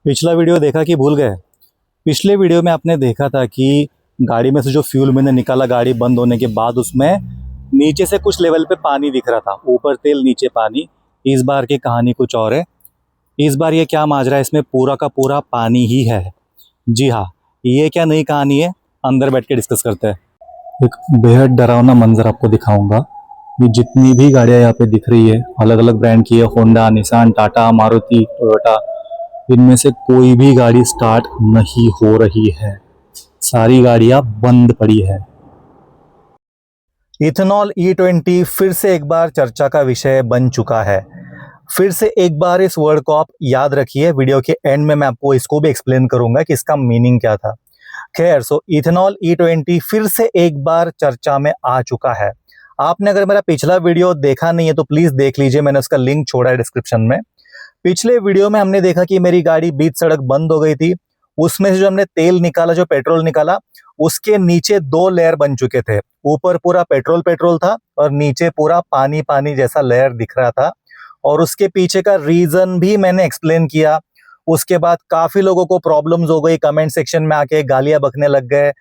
पिछला वीडियो देखा कि भूल गए। पिछले वीडियो में आपने देखा था कि गाड़ी में से जो फ्यूल मैंने निकाला गाड़ी बंद होने के बाद, उसमें नीचे से कुछ लेवल पे पानी दिख रहा था, ऊपर तेल नीचे पानी। इस बार की कहानी कुछ और है। इस बार ये क्या माजरा है, इसमें पूरा का पूरा पानी ही है। जी हाँ, ये क्या नई कहानी है, अंदर बैठ के डिस्कस करते हैं। एक बेहद डरावना मंजर आपको दिखाऊंगा। ये जितनी भी गाड़ियाँ यहाँ पे दिख रही है, अलग अलग ब्रांड की है, Honda, Nissan, Tata, Maruti, Toyota, इनमें से कोई भी गाड़ी स्टार्ट नहीं हो रही है। सारी गाड़ियां बंद पड़ी है। इथेनॉल E20 फिर से एक बार चर्चा का विषय बन चुका है। फिर से एक बार इस वर्ड को आप याद रखिए। वीडियो के एंड में मैं आपको इसको भी एक्सप्लेन करूंगा कि इसका मीनिंग क्या था। खैर, इथेनॉल E20 फिर से एक बार चर्चा में आ चुका है। आपने अगर मेरा पिछला वीडियो देखा नहीं है तो प्लीज देख लीजिए, मैंने उसका लिंक छोड़ा है डिस्क्रिप्शन में। पिछले वीडियो में हमने देखा कि मेरी गाड़ी बीच सड़क बंद हो गई थी। उसमें से जो हमने तेल निकाला, जो पेट्रोल निकाला, उसके नीचे दो लेयर बन चुके थे। ऊपर पूरा पेट्रोल पेट्रोल था और नीचे पूरा पानी पानी जैसा लेयर दिख रहा था। और उसके पीछे का रीजन भी मैंने एक्सप्लेन किया। उसके बाद काफी लोगों को प्रॉब्लम्स हो गई, कमेंट सेक्शन में आके गालियां बकने लग गए,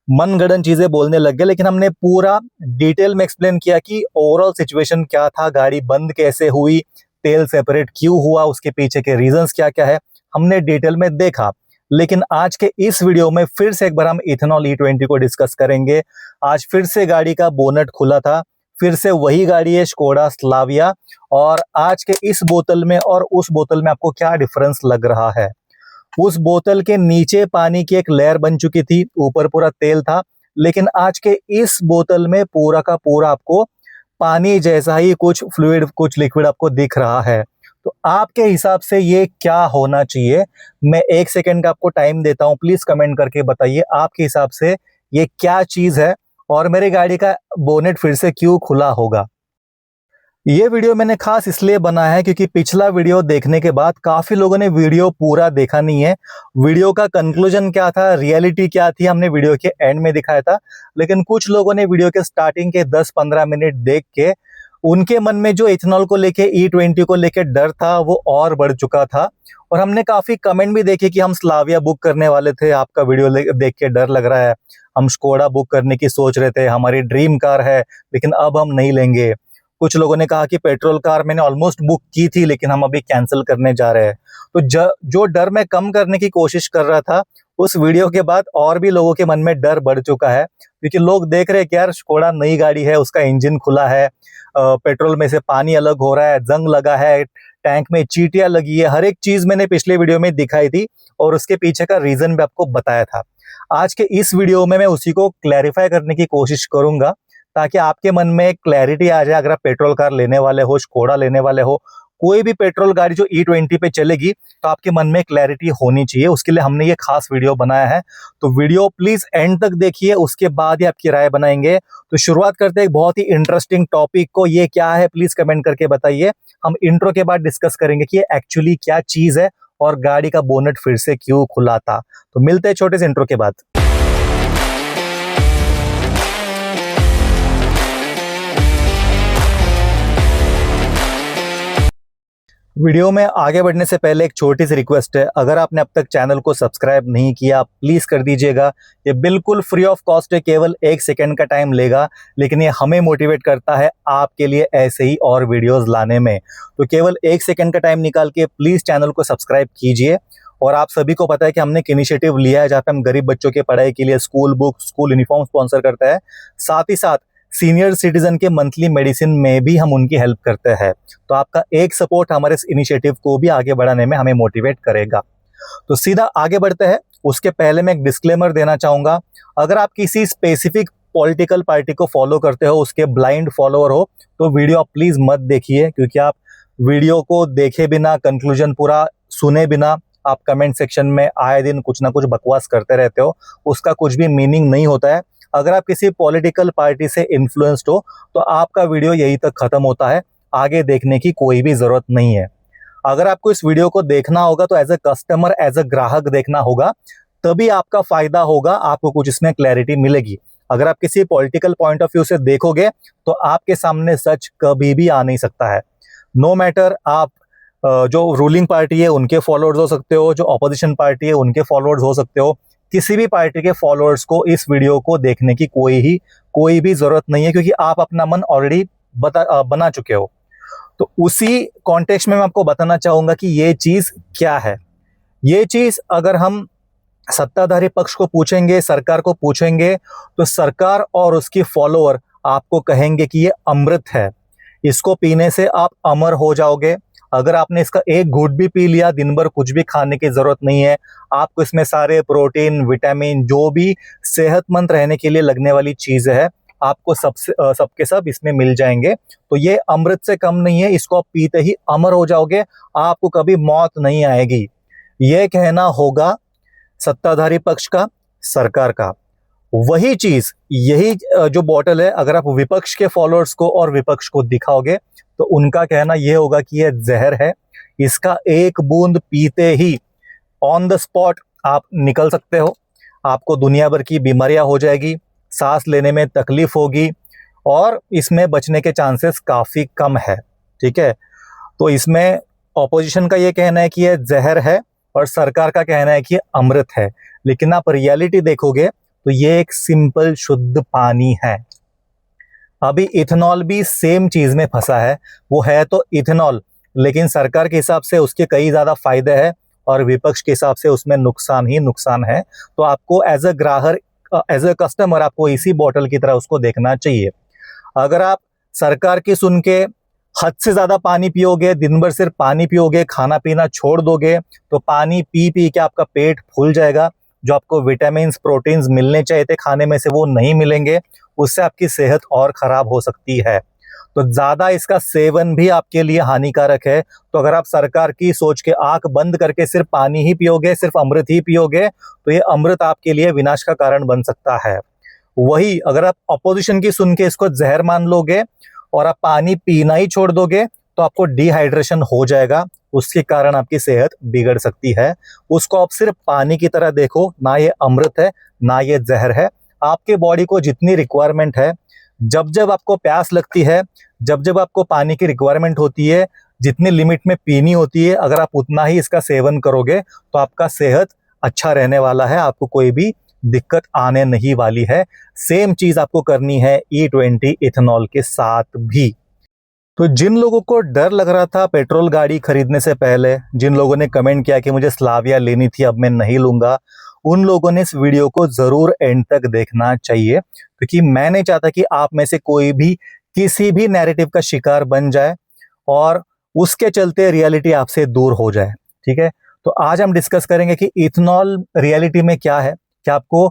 मनगढ़ंत चीजें बोलने लग गए। लेकिन हमने पूरा डिटेल में एक्सप्लेन किया कि ओवरऑल सिचुएशन क्या था, गाड़ी बंद कैसे हुई, तेल सेपरेट क्यों हुआ, उसके पीछे के रीजंस क्या क्या है, हमने डिटेल में देखा। लेकिन आज के इस वीडियो में फिर से एक बार हम इथेनॉल E20 को डिस्कस करेंगे। आज फिर से गाड़ी का बोनट खुला था, फिर से वही गाड़ी है, स्कोडा स्लाविया। और आज के इस बोतल में और उस बोतल में आपको क्या डिफरेंस लग रहा है? उस बोतल के नीचे पानी की एक लेयर बन चुकी थी, ऊपर पूरा तेल था। लेकिन आज के इस बोतल में पूरा का पूरा आपको पानी जैसा ही कुछ फ्लूइड, कुछ लिक्विड आपको दिख रहा है। तो आपके हिसाब से ये क्या होना चाहिए? मैं 1 सेकंड का आपको टाइम देता हूं, प्लीज कमेंट करके बताइए आपके हिसाब से ये क्या चीज है और मेरी गाड़ी का बोनेट फिर से क्यों खुला होगा। ये वीडियो मैंने खास इसलिए बनाया है क्योंकि पिछला वीडियो देखने के बाद काफी लोगों ने वीडियो पूरा देखा नहीं है। वीडियो का कंक्लूजन क्या था, रियलिटी क्या थी, हमने वीडियो के एंड में दिखाया था। लेकिन कुछ लोगों ने वीडियो के स्टार्टिंग के 10-15 मिनट देख के उनके मन में जो इथेनॉल को लेके, E20 को लेके डर था, वो और बढ़ चुका था। और हमने काफी कमेंट भी देखे कि हम स्लाविया बुक करने वाले थे, आपका वीडियो देख के डर लग रहा है, हम स्कोडा बुक करने की सोच रहे थे, हमारी ड्रीम कार है लेकिन अब हम नहीं लेंगे। कुछ लोगों ने कहा कि पेट्रोल कार मैंने ऑलमोस्ट बुक की थी लेकिन हम अभी कैंसिल करने जा रहे हैं। तो जो डर मैं कम करने की कोशिश कर रहा था, उस वीडियो के बाद और भी लोगों के मन में डर बढ़ चुका है। क्योंकि लोग देख रहे हैं कि यार स्कोडा नई गाड़ी है, उसका इंजन खुला है, पेट्रोल में से पानी अलग हो रहा है, जंग लगा है, टैंक में चींटियां लगी है, हर एक चीज मैंने पिछले वीडियो में दिखाई थी और उसके पीछे का रीजन भी आपको बताया था। आज के इस वीडियो में मैं उसी को क्लैरिफाई करने की कोशिश करूंगा ताकि आपके मन में क्लैरिटी आ जाए। अगर आप पेट्रोल कार लेने वाले हो, स्कोडा लेने वाले हो, कोई भी पेट्रोल गाड़ी जो E20 पे चलेगी, तो आपके मन में क्लैरिटी होनी चाहिए। उसके लिए हमने ये खास वीडियो बनाया है। तो वीडियो प्लीज एंड तक देखिए, उसके बाद ही आपकी राय बनाएंगे। तो शुरुआत करते हैं एक बहुत ही इंटरेस्टिंग टॉपिक को। ये क्या है प्लीज कमेंट करके बताइए। हम इंट्रो के बाद डिस्कस करेंगे कि ये एक्चुअली क्या चीज है और गाड़ी का बोनट फिर से क्यों खुला था। तो मिलते हैं छोटे से इंट्रो के बाद। वीडियो में आगे बढ़ने से पहले एक छोटी सी रिक्वेस्ट है, अगर आपने अब तक चैनल को सब्सक्राइब नहीं किया प्लीज कर दीजिएगा। ये बिल्कुल फ्री ऑफ कॉस्ट है, केवल 1 सेकंड का टाइम लेगा, लेकिन ये हमें मोटिवेट करता है आपके लिए ऐसे ही और वीडियोस लाने में। तो केवल 1 सेकंड का टाइम निकाल के प्लीज चैनल को सब्सक्राइब कीजिए। और आप सभी को पता है कि हमने एक इनिशिएटिव लिया है जहाँ पे हम गरीब बच्चों के पढ़ाई के लिए school book, school uniform sponsor करता है। साथ ही साथ सीनियर सिटीजन के मंथली मेडिसिन में भी हम उनकी हेल्प करते हैं। तो आपका एक सपोर्ट हमारे इस इनिशिएटिव को भी आगे बढ़ाने में हमें मोटिवेट करेगा। तो सीधा आगे बढ़ते हैं। उसके पहले मैं एक डिस्क्लेमर देना चाहूंगा। अगर आप किसी स्पेसिफिक पॉलिटिकल पार्टी को फॉलो करते हो, उसके ब्लाइंड फॉलोअर हो, तो वीडियो आप प्लीज मत देखिए। क्योंकि आप वीडियो को देखे बिना, कंक्लूजन पूरा सुने बिना आप कमेंट सेक्शन में आए दिन कुछ ना कुछ बकवास करते रहते हो, उसका कुछ भी मीनिंग नहीं होता है। अगर आप किसी पॉलिटिकल पार्टी से इन्फ्लुएंस्ड हो तो आपका वीडियो यहीं तक खत्म होता है, आगे देखने की कोई भी जरूरत नहीं है। अगर आपको इस वीडियो को देखना होगा तो as a customer, as a ग्राहक देखना होगा, तभी आपका फायदा होगा, आपको कुछ इसमें क्लैरिटी मिलेगी। अगर आप किसी पॉलिटिकल पॉइंट ऑफ व्यू से देखोगे तो आपके सामने सच कभी भी आ नहीं सकता है। नो मैटर आप जो रूलिंग पार्टी है उनके फॉलोअर्स हो सकते हो, जो ऑपोजिशन पार्टी है उनके फॉलोअर्स हो सकते हो। किसी भी पार्टी के फॉलोअर्स को इस वीडियो को देखने की कोई भी जरूरत नहीं है, क्योंकि आप अपना मन ऑलरेडी बना चुके हो। तो उसी कॉन्टेक्स्ट में मैं आपको बताना चाहूंगा कि ये चीज क्या है। ये चीज अगर हम सत्ताधारी पक्ष को पूछेंगे, सरकार को पूछेंगे, तो सरकार और उसकी फॉलोअर आपको कहेंगे कि ये अमृत है, इसको पीने से आप अमर हो जाओगे। अगर आपने इसका एक घूंट भी पी लिया, दिन भर कुछ भी खाने की जरूरत नहीं है आपको। इसमें सारे प्रोटीन, विटामिन, जो भी सेहतमंद रहने के लिए लगने वाली चीज है, आपको सबके सब इसमें मिल जाएंगे। तो ये अमृत से कम नहीं है, इसको आप पीते ही अमर हो जाओगे, आपको कभी मौत नहीं आएगी। यह कहना होगा सत्ताधारी पक्ष का, सरकार का। वही चीज, यही जो बॉटल है, अगर आप विपक्ष के फॉलोअर्स को और विपक्ष को दिखाओगे तो उनका कहना यह होगा कि यह जहर है, इसका एक बूंद पीते ही ऑन द स्पॉट आप निकल सकते हो, आपको दुनिया भर की बीमारियां हो जाएगी, सांस लेने में तकलीफ होगी और इसमें बचने के चांसेस काफी कम है। ठीक है, तो इसमें ऑपोजिशन का यह कहना है कि यह जहर है और सरकार का कहना है कि यह अमृत है। लेकिन आप रियलिटी देखोगे तो ये एक सिंपल शुद्ध पानी है। अभी इथेनॉल भी सेम चीज में फंसा है, वो है तो इथेनॉल, लेकिन सरकार के हिसाब से उसके कई ज्यादा फायदे हैं और विपक्ष के हिसाब से उसमें नुकसान ही नुकसान है। तो आपको एज अ ग्राहक, एज अ कस्टमर, आपको इसी बॉटल की तरह उसको देखना चाहिए। अगर आप सरकार की सुन के हद से ज्यादा पानी पियोगे, दिन भर सिर्फ पानी पियोगे, खाना पीना छोड़ दोगे, तो पानी पी पी के आपका पेट फूल जाएगा, जो आपको विटामिन, प्रोटीन्स मिलने चाहिए थे खाने में से वो नहीं मिलेंगे, उससे आपकी सेहत और खराब हो सकती है। तो ज्यादा इसका सेवन भी आपके लिए हानिकारक है। तो अगर आप सरकार की सोच के आंख बंद करके सिर्फ पानी ही पियोगे, सिर्फ अमृत ही पियोगे, तो ये अमृत आपके लिए विनाश का कारण बन सकता है। वही अगर आप अपोजिशन की सुन के इसको जहर मान लोगे और आप पानी पीना ही छोड़ दोगे, तो आपको डिहाइड्रेशन हो जाएगा, उसके कारण आपकी सेहत बिगड़ सकती है। उसको आप सिर्फ पानी की तरह देखो, ना ये अमृत है ना ये जहर है। आपके बॉडी को जितनी रिक्वायरमेंट है, जब जब आपको प्यास लगती है, जब जब आपको पानी की रिक्वायरमेंट होती है, जितनी लिमिट में पीनी होती है, अगर आप उतना ही इसका सेवन करोगे तो आपका सेहत अच्छा रहने वाला है, आपको कोई भी दिक्कत आने नहीं वाली है। सेम चीज आपको करनी है E20 इथेनॉल के साथ भी। तो जिन लोगों को डर लग रहा था पेट्रोल गाड़ी खरीदने से पहले, जिन लोगों ने कमेंट किया कि मुझे स्लाविया लेनी थी अब मैं नहीं लूंगा, उन लोगों ने इस वीडियो को जरूर एंड तक देखना चाहिए, क्योंकि मैं नहीं चाहता कि आप में से कोई भी किसी भी नैरेटिव का शिकार बन जाए और उसके चलते रियलिटी आपसे दूर हो जाए। ठीक है, तो आज हम डिस्कस करेंगे कि इथेनॉल रियलिटी में क्या है, क्या आपको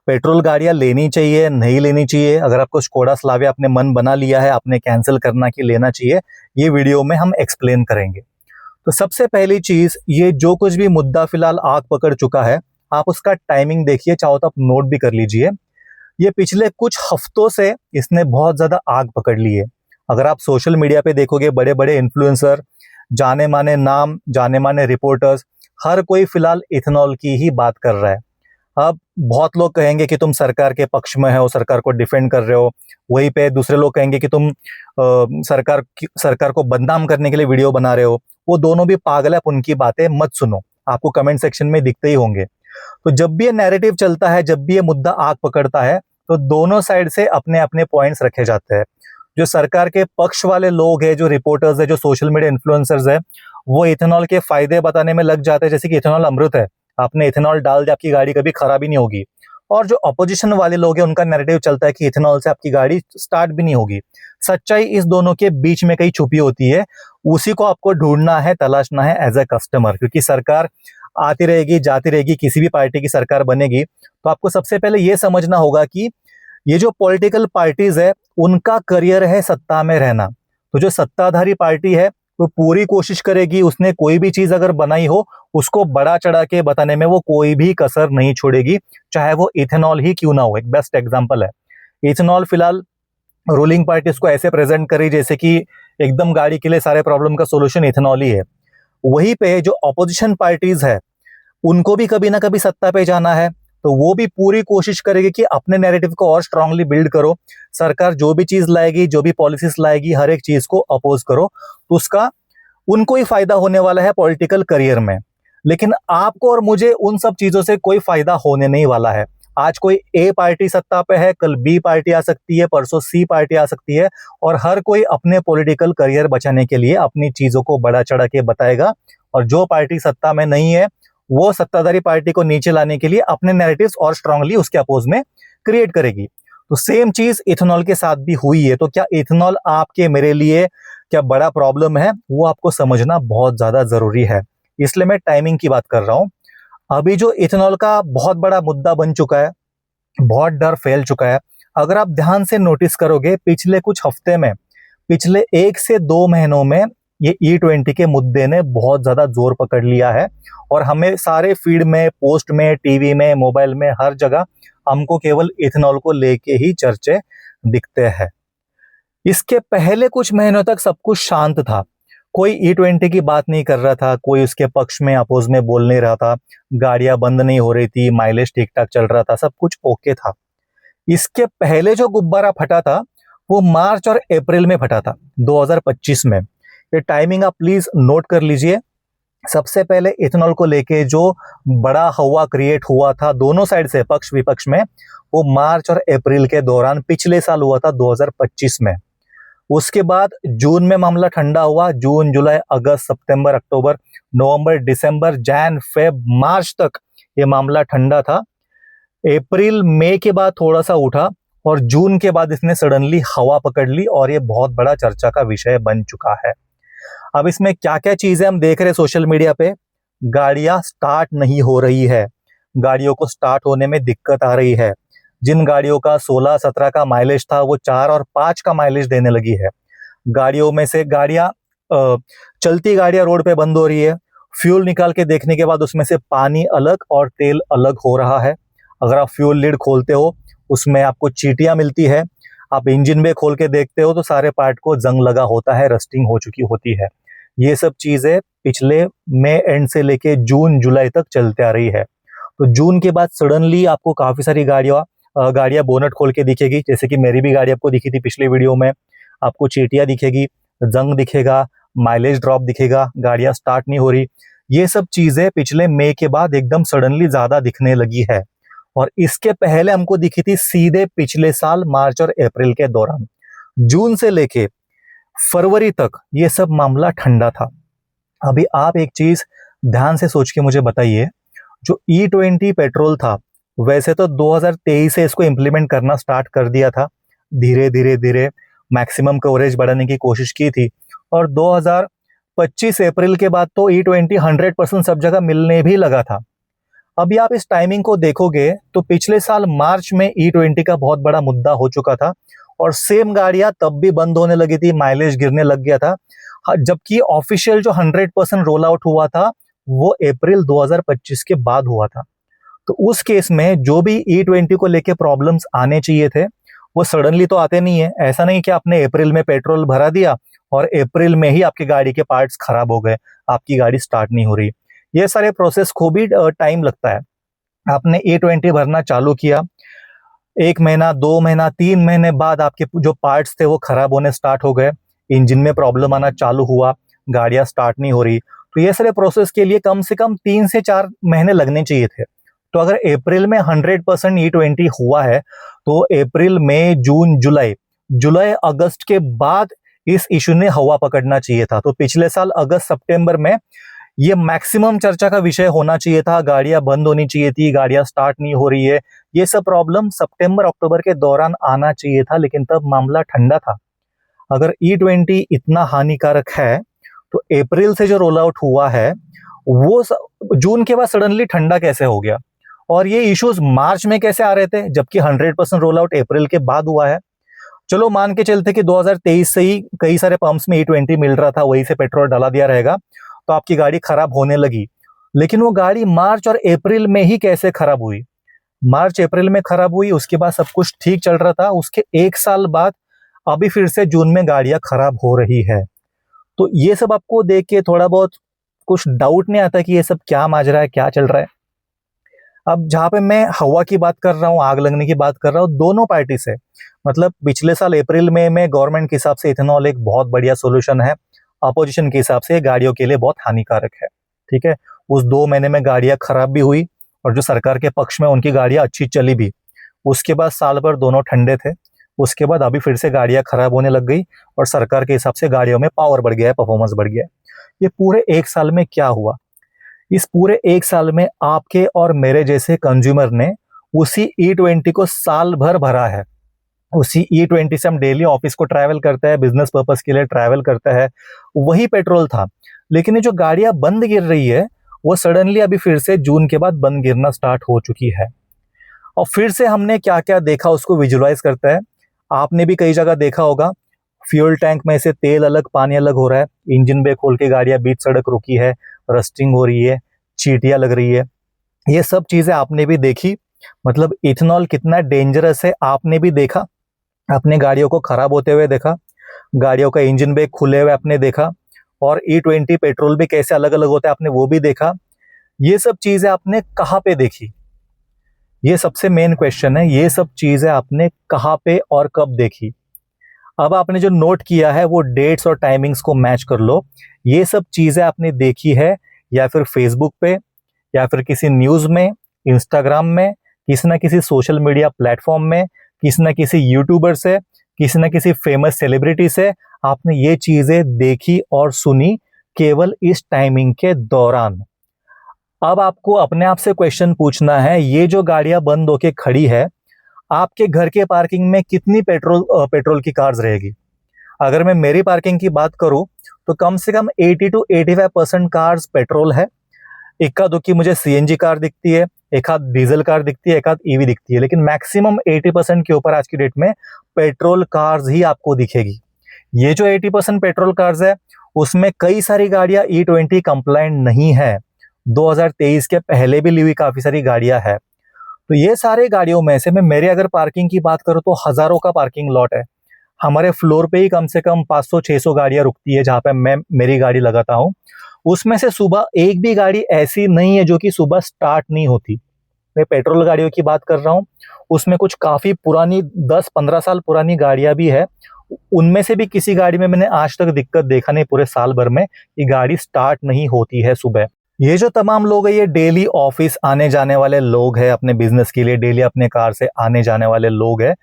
पेट्रोल गाड़ियां लेनी चाहिए, नहीं लेनी चाहिए। अगर आपको स्कोडा स्लाविया आपने मन बना लिया है, आपने कैंसिल करना कि लेना चाहिए, ये वीडियो में हम एक्सप्लेन करेंगे। तो सबसे पहली चीज, ये जो कुछ भी मुद्दा फिलहाल आग पकड़ चुका है, आप उसका टाइमिंग देखिए, चाहो तो आप नोट भी कर लीजिए। ये पिछले कुछ हफ्तों से इसने बहुत ज्यादा आग पकड़ ली है। अगर आप सोशल मीडिया पे देखोगे, बड़े बड़े इन्फ्लुएंसर, जाने माने नाम, जाने माने रिपोर्टर्स, हर कोई फिलहाल इथेनॉल की ही बात कर रहा है। अब बहुत लोग कहेंगे कि तुम सरकार के पक्ष में हो, सरकार को डिफेंड कर रहे हो, वहीं पे दूसरे लोग कहेंगे कि तुम सरकार को बदनाम करने के लिए वीडियो बना रहे हो। वो दोनों भी पागल है, आप उनकी बातें मत सुनो, आपको कमेंट सेक्शन में दिखते ही होंगे। तो जब भी ये नैरेटिव चलता है, जब भी ये मुद्दा आग पकड़ता है, तो दोनों साइड से अपने अपने पॉइंट्स रखे जाते हैं। जो सरकार के पक्ष वाले लोग हैं, जो रिपोर्टर्स है, जो सोशल मीडिया इन्फ्लुएंसर्स है, वो इथेनॉल के फायदे बताने में लग जाते हैं, जैसे कि इथेनॉल अमृत है, आपने इथेनॉल डाल दिया आपकी गाड़ी कभी खराब ही नहीं होगी। और जो अपोजिशन वाले लोग हैं, उनका नैरेटिव चलता है कि इथेनॉल से आपकी गाड़ी स्टार्ट भी नहीं होगी। सच्चाई इस दोनों के बीच में कहीं छुपी होती है, उसी को आपको ढूंढना है, तलाशना है एज ए कस्टमर। क्योंकि सरकार आती रहेगी, जाती रहेगी, किसी भी पार्टी की सरकार बनेगी, तो आपको सबसे पहले यह समझना होगा कि ये जो पॉलिटिकल पार्टीज है, उनका करियर है सत्ता में रहना। तो जो सत्ताधारी पार्टी है, वो पूरी कोशिश करेगी, उसने कोई भी चीज अगर बनाई हो, उसको बड़ा चढ़ा के बताने में वो कोई भी कसर नहीं छोड़ेगी, चाहे वो इथेनॉल ही क्यों ना हो। एक बेस्ट एग्जांपल है इथेनॉल। फिलहाल रूलिंग पार्टी इसको ऐसे प्रेजेंट करी जैसे कि एकदम गाड़ी के लिए सारे प्रॉब्लम का सोल्यूशन इथेनॉल ही है। वहीं पे जो ऑपोजिशन पार्टीज है, उनको भी कभी ना कभी सत्ता पे जाना है, तो वो भी पूरी कोशिश करेगी कि अपने नैरेटिव को और स्ट्रांगली बिल्ड करो। सरकार जो भी चीज लाएगी, जो भी पॉलिसीज लाएगी, हर एक चीज को अपोज करो, तो उसका उनको ही फायदा होने वाला है पॉलिटिकल करियर में, लेकिन आपको और मुझे उन सब चीजों से कोई फायदा होने नहीं वाला है। आज कोई ए पार्टी सत्ता पे है, कल बी पार्टी आ सकती है, परसों सी पार्टी आ सकती है, और हर कोई अपने पॉलिटिकल करियर बचाने के लिए अपनी चीजों को बढ़ा चढ़ा के बताएगा, और जो पार्टी सत्ता में नहीं है वो सत्ताधारी पार्टी को नीचे लाने के लिए अपने नैरेटिव्स और स्ट्रांगली उसके अपोज में क्रिएट करेगी। तो सेम चीज इथेनॉल के साथ भी हुई है। तो क्या इथेनॉल आपके मेरे लिए क्या बड़ा प्रॉब्लम है, वो आपको समझना बहुत ज्यादा जरूरी है। इसलिए मैं टाइमिंग की बात कर रहा हूं। अभी जो इथेनॉल का बहुत बड़ा मुद्दा बन चुका है, बहुत डर फैल चुका है। अगर आप ध्यान से नोटिस करोगे, पिछले कुछ हफ्ते में, पिछले 1 से 2 महीनों में ये E20 के मुद्दे ने बहुत ज्यादा जोर पकड़ लिया है, और हमें सारे फीड में, पोस्ट में, टीवी में, मोबाइल में, हर जगह हमको केवल इथेनॉल को लेके ही चर्चे दिखते हैं। इसके पहले कुछ महीनों तक सब कुछ शांत था, कोई E20 की बात नहीं कर रहा था, कोई उसके पक्ष में अपोज में बोल नहीं रहा था, गाड़ियां बंद नहीं हो रही थी, माइलेज ठीक ठाक चल रहा था, सब कुछ ओके था। इसके पहले जो गुब्बारा फटा था वो मार्च और अप्रैल में फटा था, 2025 में। ये टाइमिंग आप प्लीज नोट कर लीजिए। सबसे पहले इथेनॉल को लेके जो बड़ा हवा क्रिएट हुआ था दोनों साइड से, पक्ष विपक्ष में, वो मार्च और अप्रैल के दौरान पिछले साल हुआ था, 2025 में। उसके बाद जून में मामला ठंडा हुआ, जून, जुलाई, अगस्त, सितंबर, अक्टूबर, नवंबर, दिसंबर, जैन, फेब, मार्च तक ये मामला ठंडा था। अप्रैल, मई के बाद थोड़ा सा उठा, और जून के बाद इसने सडनली हवा पकड़ ली, और ये बहुत बड़ा चर्चा का विषय बन चुका है। अब इसमें क्या क्या चीजें हम देख रहे हैं सोशल मीडिया पे। गाड़ियां स्टार्ट नहीं हो रही है, गाड़ियों को स्टार्ट होने में दिक्कत आ रही है। जिन गाड़ियों का 16-17 का माइलेज था वो 4 और 5 का माइलेज देने लगी है। गाड़ियों में से चलती गाड़ियां रोड पे बंद हो रही है। फ्यूल निकाल के देखने के बाद उसमें से पानी अलग और तेल अलग हो रहा है। अगर आप फ्यूल लीड खोलते हो उसमें आपको चींटियां मिलती है। आप इंजन में खोल के देखते हो तो सारे पार्ट को जंग लगा होता है, रस्टिंग हो चुकी होती है। ये सब चीजें पिछले मई एंड से लेके जून जुलाई तक चलते आ रही है। तो जून के बाद सडनली आपको काफी सारी गाड़ियां बोनट खोल के दिखेगी, जैसे कि मेरी भी गाड़ी आपको दिखी थी पिछले वीडियो में। आपको चींटियां दिखेगी, जंग दिखेगा, माइलेज ड्रॉप दिखेगा, गाड़ियां स्टार्ट नहीं हो रही। ये सब चीजें पिछले मई के बाद एकदम सडनली ज्यादा दिखने लगी है, और इसके पहले हमको दिखी थी सीधे पिछले साल मार्च और अप्रैल के दौरान। जून से लेके फरवरी तक ये सब मामला ठंडा था। अभी आप एक चीज ध्यान से सोच के मुझे बताइए, जो E20 पेट्रोल था, वैसे तो 2023 से इसको इंप्लीमेंट करना स्टार्ट कर दिया था, धीरे धीरे धीरे मैक्सिमम कवरेज बढ़ाने की कोशिश की थी, और 2025 अप्रैल के बाद तो E20 100% सब जगह मिलने भी लगा था। अभी आप इस टाइमिंग को देखोगे तो पिछले साल मार्च में E20 का बहुत बड़ा मुद्दा हो चुका था, और सेम गाड़ियां तब भी बंद होने लगी थी, माइलेज गिरने लग गया था। जबकि ऑफिशियल जो 100% रोल आउट हुआ था वो अप्रैल 2025 के बाद हुआ था। तो उस केस में जो भी E20 को लेके प्रॉब्लम्स आने चाहिए थे वो सडनली तो आते नहीं है। ऐसा नहीं कि आपने अप्रैल में पेट्रोल भरा दिया और अप्रैल में ही आपकी गाड़ी के पार्ट्स खराब हो गए, आपकी गाड़ी स्टार्ट नहीं हो रही। ये सारे प्रोसेस को भी टाइम लगता है। आपने E20 भरना चालू किया, 1 महीना, 2 महीना, 3 महीने बाद आपके जो पार्ट्स थे वो खराब होने स्टार्ट हो गए, इंजन में प्रॉब्लम आना चालू हुआ, गाड़ियां स्टार्ट नहीं हो रही। तो ये सारे प्रोसेस के लिए कम से कम 3 से 4 महीने लगने चाहिए थे। तो अगर अप्रैल में 100% E20 हुआ है तो अप्रैल, मई, जून, जुलाई अगस्त के बाद इस इशू ने हवा पकड़ना चाहिए था। तो पिछले साल अगस्त सितंबर में ये मैक्सिमम चर्चा का विषय होना चाहिए था, गाड़ियां बंद होनी चाहिए थी, गाड़ियां स्टार्ट नहीं हो रही है, ये सब प्रॉब्लम सितंबर अक्टूबर के दौरान आना चाहिए था, लेकिन तब मामला ठंडा था। अगर E20 इतना हानिकारक है तो अप्रैल से जो रोल आउट हुआ है वो जून के बाद सडनली ठंडा कैसे हो गया, और ये इश्यूज मार्च में कैसे आ रहे थे जबकि 100% रोल आउट अप्रैल के बाद हुआ है। चलो मान के चलते कि 2023 से ही कई सारे पंप्स में E20 मिल रहा था, वहीं से पेट्रोल डाला दिया रहेगा तो आपकी गाड़ी खराब होने लगी। लेकिन वो गाड़ी मार्च और अप्रैल में ही कैसे खराब हुई? मार्च अप्रैल में खराब हुई, उसके बाद सब कुछ ठीक चल रहा था, उसके 1 साल बाद अभी फिर से जून में गाड़ियां खराब हो रही है। तो ये सब आपको देख के थोड़ा बहुत कुछ डाउट नहीं आता कि ये सब क्या माजरा है, क्या चल रहा है। अब जहां पे मैं हवा की बात कर रहा हूँ, आग लगने की बात कर रहा हूँ, दोनों पार्टी से, मतलब पिछले साल अप्रैल में गवर्नमेंट के हिसाब से इथेनॉल एक बहुत बढ़िया सोल्यूशन है। अपोजिशन के हिसाब से गाड़ियों के लिए बहुत हानिकारक है। ठीक है, उस 2 महीने में गाड़ियां खराब भी हुई और जो सरकार के पक्ष में उनकी गाड़ियां अच्छी चली भी। उसके बाद साल भर दोनों ठंडे थे। उसके बाद अभी फिर से गाड़ियां खराब होने लग गई और सरकार के हिसाब से गाड़ियों में पावर बढ़ गया है, परफॉर्मेंस बढ़ गया है। ये पूरे 1 साल में क्या हुआ? इस पूरे 1 साल में आपके और मेरे जैसे कंज्यूमर ने उसी E20 को साल भर भरा है। उसी E20 से हम डेली ऑफिस को ट्रैवल करते हैं, बिजनेस पर्पस के लिए ट्रैवल करते हैं, वही पेट्रोल था। लेकिन ये जो गाड़ियां बंद गिर रही है वो सडनली अभी फिर से जून के बाद बंद गिरना स्टार्ट हो चुकी है। और फिर से हमने क्या क्या देखा उसको विजुअलाइज करते हैं। आपने भी कई जगह देखा होगा, फ्यूल टैंक में से तेल अलग पानी अलग हो रहा है, इंजन बे खोल के गाड़ियां बीच सड़क रुकी है, रस्टिंग हो रही है, चींटियां लग रही है। ये सब चीजें आपने भी देखी। मतलब इथेनॉल कितना डेंजरस है आपने भी देखा, अपने गाड़ियों को खराब होते हुए देखा, गाड़ियों का इंजन बे खुले हुए आपने देखा, और E20 पेट्रोल भी कैसे अलग अलग होता है आपने वो भी देखा। ये सब चीजें आपने कहाँ पे देखी? ये सबसे मेन क्वेश्चन है, ये सब चीजें आपने कहाँ पे और कब देखी? अब आपने जो नोट किया है वो डेट्स और टाइमिंग्स को मैच कर लो। ये सब चीजें आपने देखी है या फिर फेसबुक पे, या फिर किसी न्यूज में, इंस्टाग्राम में, किसी ना किसी सोशल मीडिया प्लेटफॉर्म में, किसी ना किसी यूट्यूबर से, किसी ना किसी फेमस सेलिब्रिटी से आपने ये चीजें देखी और सुनी केवल इस टाइमिंग के दौरान। अब आपको अपने आप से क्वेश्चन पूछना है, ये जो गाड़ियां बंद होके खड़ी है, आपके घर के पार्किंग में कितनी पेट्रोल की कार्स रहेगी? अगर मैं मेरी पार्किंग की बात करूं तो कम से कम 80 to 85% कार्स पेट्रोल है। इक्का दुक्की मुझे CNG कार दिखती है, एक आध डीजल कार दिखती है, एक आध EV दिखती है, लेकिन मैक्सिमम 80% के ऊपर आज की डेट में पेट्रोल कार्स ही आपको दिखेगी। ये जो 80% पेट्रोल कार्स है उसमें कई सारी गाड़ियां E20 कंप्लायंट नहीं है। 2023 के पहले भी ली हुई काफी सारी गाड़ियां है। तो ये सारे गाड़ियों में से मैं मेरे अगर पार्किंग की बात करूं तो हजारों का पार्किंग लॉट है। हमारे फ्लोर पे ही कम से कम 500-600 गाड़ियां रुकती है जहां पे मैं मेरी गाड़ी लगाता हूं। उसमें से सुबह एक भी गाड़ी ऐसी नहीं है जो कि सुबह स्टार्ट नहीं होती। मैं पेट्रोल गाड़ियों की बात कर रहा हूँ, उसमें कुछ काफी पुरानी 10-15 साल पुरानी गाड़ियां भी है। उनमें से भी किसी गाड़ी में मैंने आज तक दिक्कत देखा नहीं पूरे साल भर में कि गाड़ी स्टार्ट नहीं होती है सुबह। ये जो तमाम लोग है ये डेली ऑफिस आने जाने वाले लोग हैं, अपने बिजनेस के लिए डेली अपने कार से आने जाने वाले लोग हैं।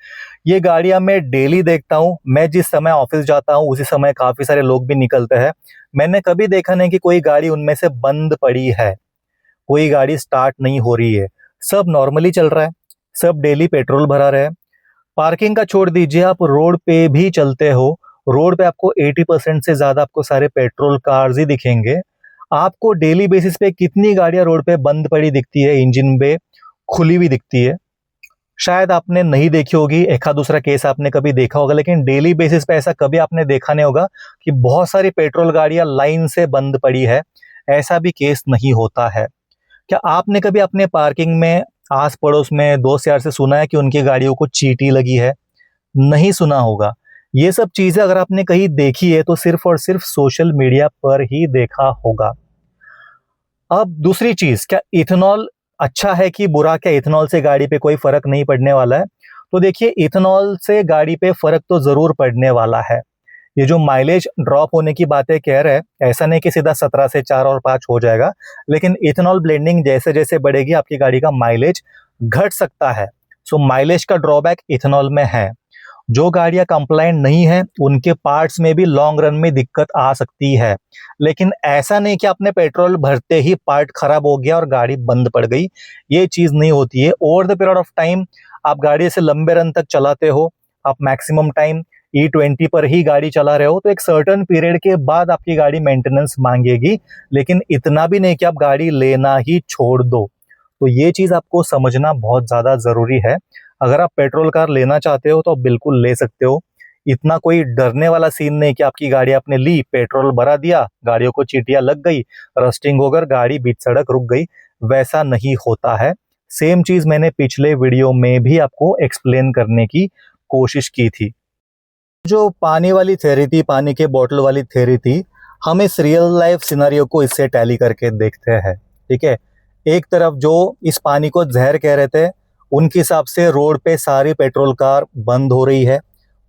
ये गाड़ियां मैं डेली देखता हूँ। मैं जिस समय ऑफिस जाता हूँ उसी समय काफी सारे लोग भी निकलते हैं। मैंने कभी देखा नहीं कि कोई गाड़ी उनमें से बंद पड़ी है, कोई गाड़ी स्टार्ट नहीं हो रही है, सब नॉर्मली चल रहा है, सब डेली पेट्रोल भरा रहे हैं। पार्किंग का छोड़ दीजिए, आप रोड पे भी चलते हो, रोड पे आपको 80% से ज्यादा आपको सारे पेट्रोल कार्स ही दिखेंगे। आपको डेली बेसिस पे कितनी गाड़ियां रोड पे बंद पड़ी दिखती है, इंजन पे खुली हुई दिखती है? शायद आपने नहीं देखी होगी, एक आध दूसरा केस आपने कभी देखा होगा, लेकिन डेली बेसिस पे ऐसा कभी आपने देखा नहीं होगा कि बहुत सारी पेट्रोल गाड़ियां लाइन से बंद पड़ी है। ऐसा भी केस नहीं होता है। क्या आपने कभी अपने पार्किंग में आस पड़ोस में दोस्त यार से सुना है कि उनकी गाड़ियों को चींटी लगी है? नहीं सुना होगा। ये सब चीजें अगर आपने कहीं देखी है तो सिर्फ और सिर्फ सोशल मीडिया पर ही देखा होगा। अब दूसरी चीज, क्या इथेनॉल अच्छा है कि बुरा? क्या इथेनॉल से गाड़ी पे कोई फर्क नहीं पड़ने वाला है? तो देखिए, इथेनॉल से गाड़ी पे फर्क तो जरूर पड़ने वाला है। ये जो माइलेज ड्रॉप होने की बातें कह रहे हैं, ऐसा नहीं कि सीधा 17 से 4 और 5 हो जाएगा, लेकिन इथेनॉल ब्लेंडिंग जैसे जैसे बढ़ेगी आपकी गाड़ी का माइलेज घट सकता है। सो माइलेज का ड्रॉबैक इथेनॉल में है। जो गाड़ियां कंप्लायंट नहीं है उनके पार्ट्स में भी लॉन्ग रन में दिक्कत आ सकती है। लेकिन ऐसा नहीं कि आपने पेट्रोल भरते ही पार्ट खराब हो गया और गाड़ी बंद पड़ गई, ये चीज नहीं होती है। Over the period of time आप गाड़ी से लंबे रन तक चलाते हो, आप मैक्सिमम टाइम E20 पर ही गाड़ी चला रहे हो, तो एक सर्टेन पीरियड के बाद आपकी गाड़ी मेंटेनेंस मांगेगी, लेकिन इतना भी नहीं कि आप गाड़ी लेना ही छोड़ दो। तो ये चीज आपको समझना बहुत ज्यादा जरूरी है। अगर आप पेट्रोल कार लेना चाहते हो तो आप बिल्कुल ले सकते हो। इतना कोई डरने वाला सीन नहीं कि आपकी गाड़ी आपने ली, पेट्रोल भरा दिया, गाड़ियों को चींटियां लग गई, रस्टिंग होकर गाड़ी बीच सड़क रुक गई, वैसा नहीं होता है। सेम चीज मैंने पिछले वीडियो में भी आपको एक्सप्लेन करने की कोशिश की थी। जो पानी वाली थ्योरी थी, पानी के बोतल वाली थ्योरी थी, हम इस रियल लाइफ सिनेरियो को इससे टैली करके देखते हैं। ठीक है, एक तरफ जो इस पानी को जहर कह रहे थे, उनके हिसाब से रोड पे सारी पेट्रोल कार बंद हो रही है,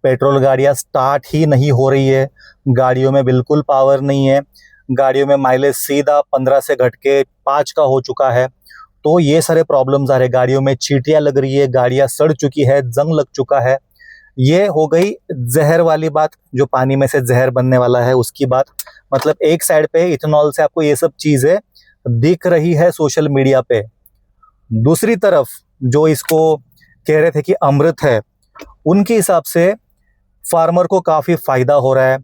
पेट्रोल गाड़ियाँ स्टार्ट ही नहीं हो रही है, गाड़ियों में बिल्कुल पावर नहीं है, गाड़ियों में माइलेज सीधा 15 से घट के 5 का हो चुका है। तो ये सारे प्रॉब्लम्स आ रहे हैं, गाड़ियों में चींटियाँ लग रही है, गाड़ियाँ सड़ चुकी है, जंग लग चुका है। ये हो गई जहर वाली बात, जो पानी में से जहर बनने वाला है उसकी बात। मतलब एक साइड पे इथेनॉल से आपको ये सब चीज़ें दिख रही है सोशल मीडिया पे, दूसरी तरफ जो इसको कह रहे थे कि अमृत है, उनके हिसाब से फार्मर को काफ़ी फ़ायदा हो रहा है,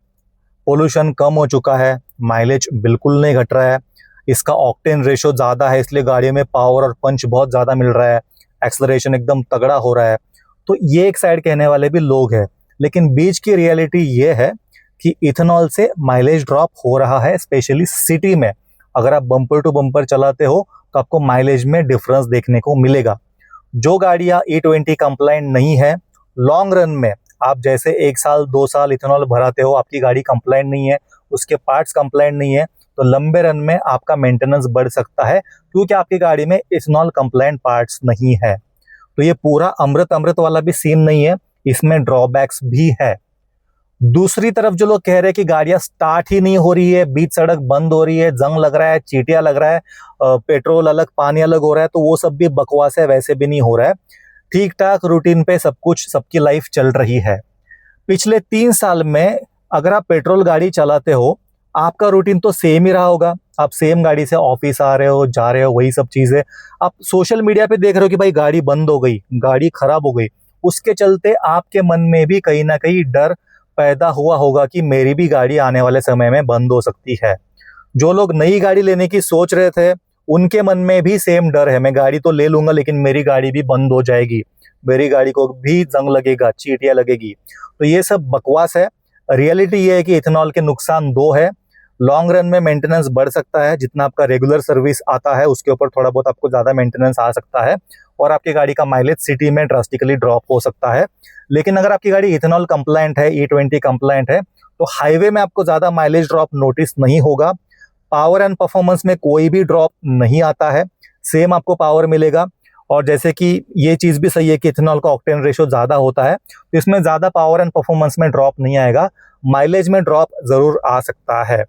पोल्यूशन कम हो चुका है, माइलेज बिल्कुल नहीं घट रहा है, इसका ऑक्टेन रेशो ज़्यादा है इसलिए गाड़ी में पावर और पंच बहुत ज़्यादा मिल रहा है, एक्सेलरेशन एकदम तगड़ा हो रहा है। तो ये एक साइड कहने वाले भी लोग हैं, लेकिन बीच की रियलिटी ये है कि इथेनॉल से माइलेज ड्रॉप हो रहा है, स्पेशली सिटी में। अगर आप बम्पर टू बम्पर चलाते हो तो आपको माइलेज में डिफरेंस देखने को मिलेगा। जो गाड़ियाँ E20 कंप्लाइंट नहीं है, लॉन्ग रन में आप जैसे 1 साल 2 साल इथेनॉल भराते हो, आपकी गाड़ी कंप्लाइंट नहीं है, उसके पार्ट्स कंप्लाइंट नहीं है, तो लंबे रन में आपका मेंटेनेंस बढ़ सकता है, क्योंकि आपकी गाड़ी में इथेनॉल कंप्लाइंट पार्ट्स नहीं है। तो ये पूरा अमृत अमृत वाला भी सीन नहीं है, इसमें ड्रॉबैक्स भी है। दूसरी तरफ जो लोग कह रहे हैं कि गाड़ियां स्टार्ट ही नहीं हो रही है, बीच सड़क बंद हो रही है, जंग लग रहा है, चींटियां लग रहा है, पेट्रोल अलग पानी अलग हो रहा है, तो वो सब भी बकवास है, वैसे भी नहीं हो रहा है। ठीक ठाक रूटीन पे सब कुछ, सबकी लाइफ चल रही है। पिछले 3 साल में अगर आप पेट्रोल गाड़ी चलाते हो, आपका रूटीन तो सेम ही रहा होगा। आप सेम गाड़ी से ऑफिस आ रहे हो, जा रहे हो, वही सब चीज़ें। आप सोशल मीडिया पे देख रहे हो कि भाई गाड़ी बंद हो गई, गाड़ी खराब हो गई, उसके चलते आपके मन में भी कहीं ना कहीं डर पैदा हुआ होगा कि मेरी भी गाड़ी आने वाले समय में बंद हो सकती है। जो लोग नई गाड़ी लेने की सोच रहे थे, उनके मन में भी सेम डर है, मैं गाड़ी तो ले लूंगा लेकिन मेरी गाड़ी भी बंद हो जाएगी, मेरी गाड़ी को भी जंग लगेगा, चींटियां लगेगी। तो ये सब बकवास है। रियलिटी ये है कि इथेनॉल के नुकसान 2 है। लॉन्ग रन में मेंटेनेंस बढ़ सकता है, जितना आपका रेगुलर सर्विस आता है उसके ऊपर थोड़ा बहुत आपको ज़्यादा मेंटेनेंस आ सकता है, और आपकी गाड़ी का माइलेज सिटी में ड्रास्टिकली ड्रॉप हो सकता है। लेकिन अगर आपकी गाड़ी इथेनॉल कंप्लायंट है, E20 कंप्लायंट है, तो हाईवे में आपको ज़्यादा माइलेज ड्रॉप नोटिस नहीं होगा। पावर एंड परफॉर्मेंस में कोई भी ड्रॉप नहीं आता है, सेम आपको पावर मिलेगा। और जैसे कि ये चीज़ भी सही है कि इथेनॉल का ऑक्टेन रेशो ज़्यादा होता है, तो इसमें ज़्यादा पावर एंड परफॉर्मेंस में ड्रॉप नहीं आएगा, माइलेज में ड्रॉप ज़रूर आ सकता है।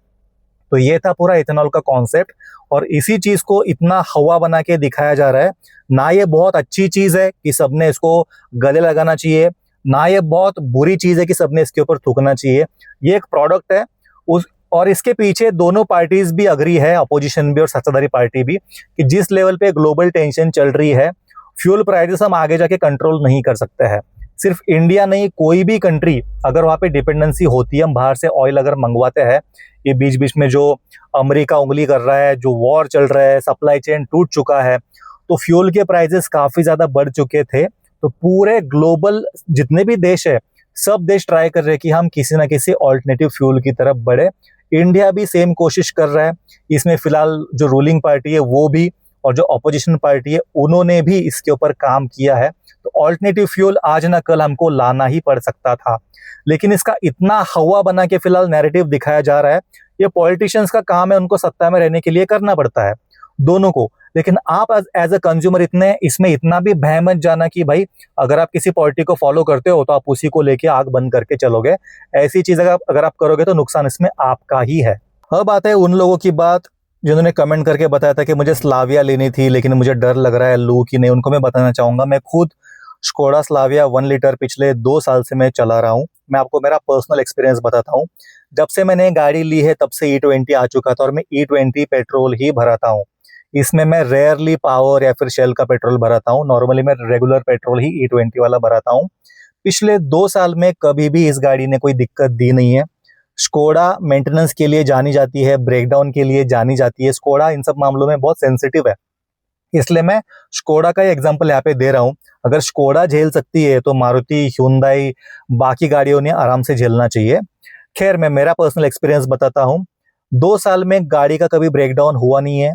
तो ये था पूरा इथेनॉल का कॉन्सेप्ट, और इसी चीज़ को इतना हवा बना के दिखाया जा रहा है। ना ये बहुत अच्छी चीज़ है कि सबने इसको गले लगाना चाहिए, ना ये बहुत बुरी चीज़ है कि सबने इसके ऊपर थूकना चाहिए। ये एक प्रोडक्ट है, उस और इसके पीछे दोनों पार्टीज भी अग्री है, अपोजिशन भी और सत्ताधारी पार्टी भी, कि जिस लेवल पे ग्लोबल टेंशन चल रही है, फ्यूल प्राइसेस हम आगे जाके कंट्रोल नहीं कर सकते हैं। सिर्फ इंडिया नहीं, कोई भी कंट्री अगर वहाँ पे डिपेंडेंसी होती है, हम बाहर से ऑयल अगर मंगवाते हैं, ये बीच बीच में जो अमेरिका उंगली कर रहा है, जो वॉर चल रहा है, सप्लाई चेन टूट चुका है, तो फ्यूल के प्राइसेस काफ़ी ज़्यादा बढ़ चुके थे। तो पूरे ग्लोबल जितने भी देश है, सब देश ट्राई कर रहे हैं कि हम किसी ना किसी ऑल्टरनेटिव फ्यूल की तरफ बढ़े। इंडिया भी सेम कोशिश कर रहा है। इसमें फिलहाल जो रूलिंग पार्टी है वो भी, और जो अपोजिशन पार्टी है उन्होंने भी इसके ऊपर काम किया है। तो ऑल्टरनेटिव फ्यूल आज ना कल हमको लाना ही पड़ सकता था, लेकिन इसका इतना हवा बना के फिलहाल नैरेटिव दिखाया जा रहा है। ये पॉलिटिशियंस का काम है, उनको सत्ता में रहने के लिए करना पड़ता है दोनों को। लेकिन आप एज अ कंज्यूमर इसमें इतना भी भय मत जाना कि भाई अगर आप किसी पार्टी को फॉलो करते हो तो आप उसी को लेके आग बंद करके चलोगे। ऐसी चीज अगर आप करोगे तो नुकसान इसमें आपका ही है। अब आते हैं उन लोगों की बात जिन्होंने कमेंट करके बताया था कि मुझे स्लाविया लेनी थी लेकिन मुझे डर लग रहा है लूँ कि नहीं। उनको मैं बताना चाहूँगा, मैं खुद स्कोडा स्लाविया 1 लीटर पिछले 2 साल से मैं चला रहा हूँ। मैं आपको मेरा पर्सनल एक्सपीरियंस बताता हूँ। जब से मैंने गाड़ी ली है तब से E20 आ चुका था, और मैं E20 पेट्रोल ही भराता हूँ। इसमें मैं रेयरली पावर या फिर शेल का पेट्रोल भराता हूँ, नॉर्मली मैं रेगुलर पेट्रोल ही E20 वाला भराता हूँ। पिछले 2 साल में कभी भी इस गाड़ी ने कोई दिक्कत दी नहीं है। स्कोडा मेंटेनेंस के लिए जानी जाती है, ब्रेकडाउन के लिए जानी जाती है। स्कोडा इन सब मामलों में बहुत सेंसिटिव है, इसलिए मैं स्कोडा का ही एग्जांपल यहाँ पे दे रहा हूँ। अगर स्कोडा झेल सकती है तो मारुति, ह्युंडई, बाकी गाड़ियों ने आराम से झेलना चाहिए। खैर, मैं मेरा पर्सनल एक्सपीरियंस बताता हूँ। 2 साल में गाड़ी का कभी ब्रेकडाउन हुआ नहीं है।